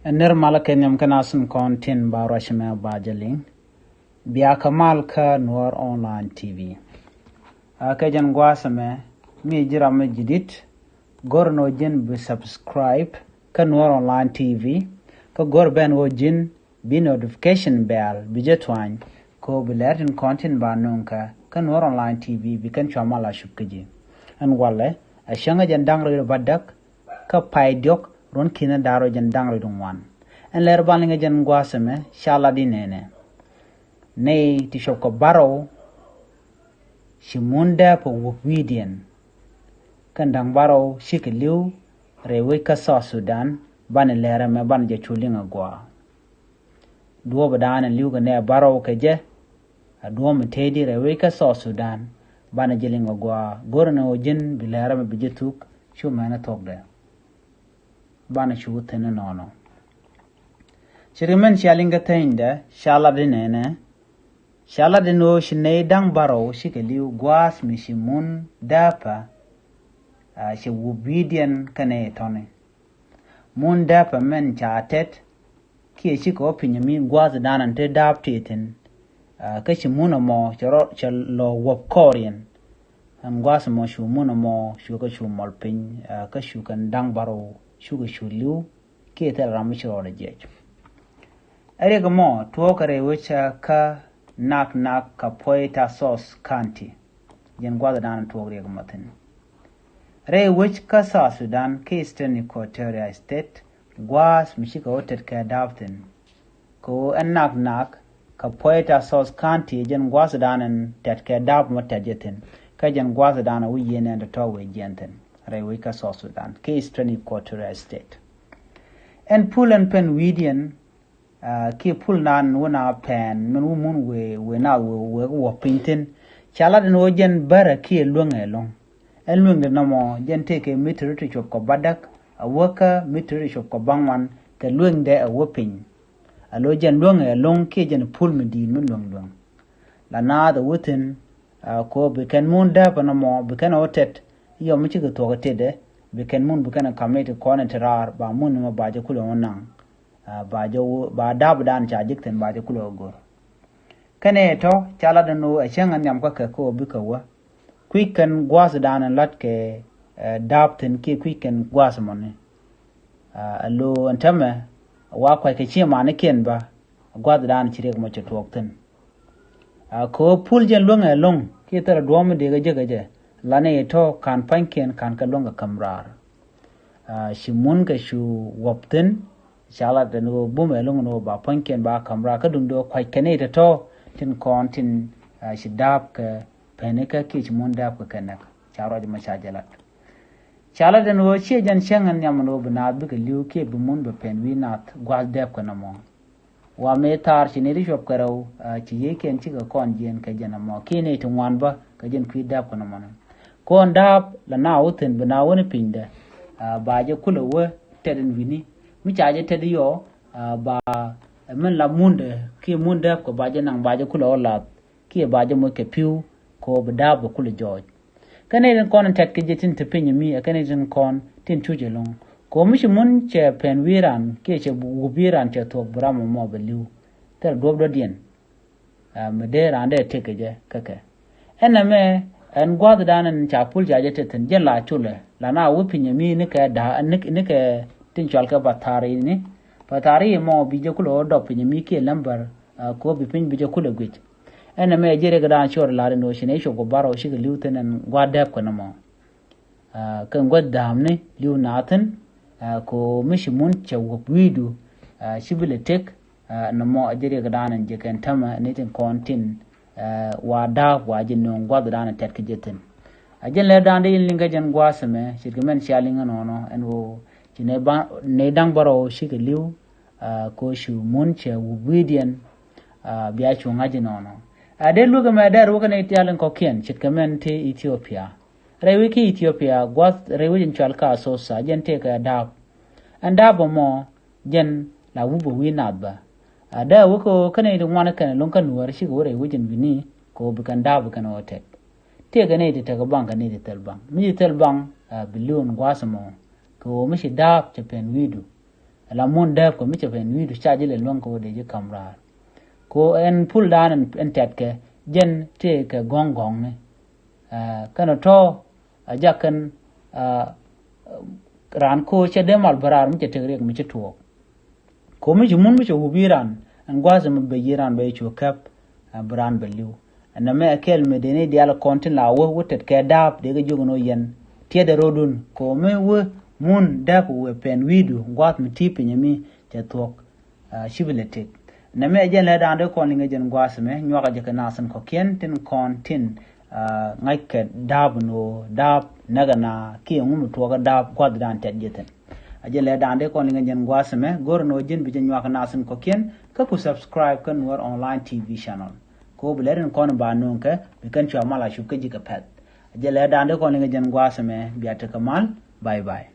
Nirmala kenyam kanasun kontin barashme bajaling. Biya kamal ka nuer online TV. Kajan gwasame mi jira me jidit. Gor no jin bi subscribe ka nuer online TV. Ka gor ben wo jin bi notification bell bi jetwany. Ko bi lertin kontin ba nunka ka nuer online TV bi kan chwamala shupkaji. An wale a shanga jan dangri badak ka paidyok ron kina daro jan dangri dungwan. En ler balinga jan gwasame shala di nene. Nei ti shoko baro shimunda po wukwidian. Kandang baro shikiliu rewe ka sa Sudan bani lera me bani ja chulinga gwa. Duo badana liu ga ne baro ke je. A duo metedi rewe ka sa Sudan bani jilinga gwa. Gorna ojin bilera me bijituk shu mena tokde. Bani shu tena nono. Shirimen shalinga teinda shala di nene. Shala di no shinei dang baro shikiliu gwas mishimun dääpä shi wubidian kane tone. Mun dääpä men chatet ki shiko pinyamin gwas danan te dap titin ka shimuna mo chalo wop korean an gwas mo shumuna mo shuka shumol pin ka shukan dang baro shuka shuliu ki tel ramishro de jej. Erega mo tuokare wicha ka nak ka poeta sos kanti jen gwada danan tuokare matin. Re wich ka sa Sudan ke Eastern Equatoria State gwas mishika otet ka daftin. Ko en nak ka poeta sos kanti jen gwasa danan tet ka daf matajetin. Ka jen gwasa danan wiyen and towe jenten. Re wich ka sa Sudan ke Eastern Equatoria State. En pull and pen widian ki pull nan wana pen men wumun we na we pintin chala den ojen bara ki lunga long en lunga namo jen teke mitri to chop ko badak a waka mitri chop ko bangwan ke lunga a wopin a lo jen lunga long ki jen pull medin mun long la na da wutin ko be ken mun da panamo be ken otet yo mi ci to tede be ken mun be ken kamete ko na terar ba mun ma baje kulo nan ba dabdan cha jikten ba kulo gor kane to chala dano a shangan nyam ka ko bika wa quicken gwas danan latke dabten ki quicken gwas monne allo antama wa kwa ke chi ma ne ken ba gwas dan chire ko to tokten ko pul jen long long ki tar dom de ga lane to kan panken kan ka longa kamrar shimun ka shu wopten shala da no bume long no ba panken ba kamra ka dum do kwai kane da to tin kontin shidap ka peneka ki mun dap ka kanak charo de mashajalat shala da no che jan shangan nyam no bna bi ka liu ke bu mun ba pen wi nat gwal dap ka namo wa me tar chi ne ri shop karau chi ye ken chi ka kon jen ka jana mo ki ne to wan ba ka jen kwi dap ka namo kon dap la na utin bna woni pinda ba je kula we tedin wini mi chaje tedi yo ba men la munde ki munde ko baje nang baje kula ola ki baje mo ke piu ko bda ba kula joj kane den kon tek ke jetin te pinya mi kane den kon tin tuje long ko mi mun che pen wiran ke che bu biran che to bramo mo beliu ter dob do dien me de rande teke je kake ename en gwad danan chapul jaje teten je la chule la na wu pinya mi ne ka da ne ke tin chalka batari ni batari mo bije kulo do pin mi ke lambar ko bi pin bije kulo gwit ena me jere ga dan shor la no shine sho go baro shi ga lieutenant gwadap ko namo kan gwadam ne lieutenant ko mishi mun chawo widu shibile tek namo jere ga dan je kan tama ne tin kontin wada wajin no gwadana tet ke jetin ajen le dan de linga jan gwasame shirgamen shalinga nono en wo ne dang baro shike liu ko shu munche widian biya chu ngaji nono ade luga ma da ruga ne tialen ko ken chitkamen te Ethiopia rewi ki Ethiopia gwas rewi jin chalka so sa jen te ka dab anda bo mo jen la wubo winad ba ada wuko kane de wana kan lon kan war shi go rewi jin bini ko bukan dab kan otet te ga ne te ga bank ne te telbang mi telbang billion gwasamo ko mishi dap te pen widu la mon dab ko mi che pen wi du charge le long ko de je kamra ko en pull down en tet ke jen te ke gong ne kana to ajakan ran ko che de mal barar mi che te rek mi che to ko mi mun mi che ubiran an gwaza mi be yiran be cho kap bran beliu na me akel me de ne dial kontin la wo wotet ke dab de ga jogono yen tie de rodun ko me wo mun dab we pen widu gwat mi tipi nyami che tok shibiletik na me jen le dande ko linga jen gwas me nyoga je kana san ko ken tin kon tin ngai ke dab no dab naga na ki ngum to ga dab kwad dan tet jeten aje le dande ko linga jen gwas me gor no jen bi jen nyoga na san ko ken ka ku subscribe kan nuer online tv channel ko bleren kon ba non ke bi kan chwa mala shu ke ji ka pet aje le dande ko linga jen gwas me biata kamal bye bye